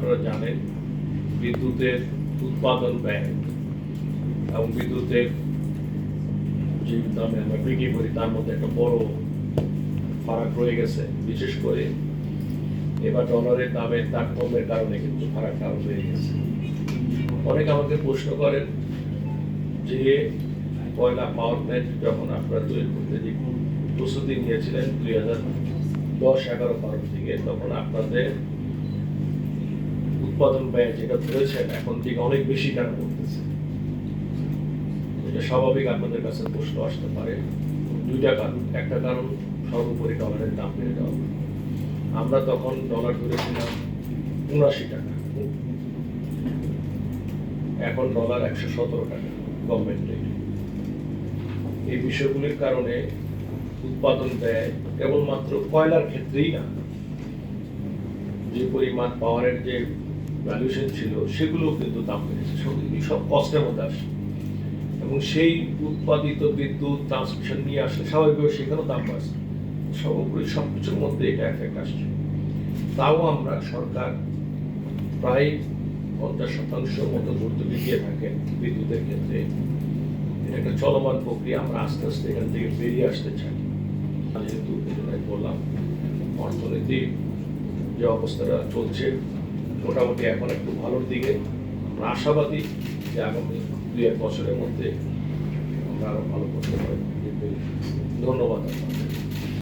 আপনারা জানেন বিদ্যুতের উৎপাদন ব্যয় এবং বিদ্যুতের যে দামে আমরা বিক্রি করি তার মধ্যে একটা বড় ফারাক রয়ে গেছে। বিশেষ করে এবার ডলারের দামের তারতম্যের কারণে কিন্তু ফারাকটা আরো বেড়ে গেছে। অনেকে আমাকে প্রশ্ন করেন যে কয়লা পাওয়ার প্ল্যান্ট যখন আপনারা তৈরি করতে যে প্রস্তুতি নিয়েছিলেন 2010-11-12 থেকে, তখন আপনাদের উৎপাদন ব্যয় যেটা ধরেছেন এখন থেকে অনেক বেশি কেন করতেছে? এটা স্বাভাবিক আপনাদের কাছে প্রশ্ন আসতে পারে। দুইটা কারণ। একটা কারণ সর্বোপরি ডলারের দাম বেড়ে যাওয়া। আমরা তখন ডলার ধরেছিলাম 79 টাকা, এখন ডলার 117 টাকা গভর্নমেন্ট রেট। এই বিষয়গুলির কারণে উৎপাদন ব্যয় কেবলমাত্র কয়লার ক্ষেত্রেই না, যে পরিমাণ পাওয়ারের যে ভ্যালুয়েশন ছিল সেগুলো কিন্তু দাম বেড়েছে। সব কষ্টের মধ্যে আসে এবং সেই উৎপাদিত বিদ্যুৎ ট্রান্সমিশন নিয়ে আসলে স্বাভাবিকভাবে সেখানেও দাম বাড়ছে। সর্বোপরি সবকিছুর মধ্যে এটা এফেক্ট আসছে। তাও আমরা সরকার প্রায় 50% মতো ভর্তুকি দিয়ে থাকেন বিদ্যুতের ক্ষেত্রে। এটা একটা চলমান প্রক্রিয়া। আমরা আস্তে আস্তে এখান থেকে বেরিয়ে আসতে চাই। যেহেতু বললাম অর্থনীতি যে অবস্থাটা চলছে মোটামুটি এখন একটু ভালোর দিকে। আমরা আশাবাদী যে আগামী 2-1 বছরের মধ্যে আমরা আরো ভালো করতে পারব। ধন্যবাদ আপনাকে।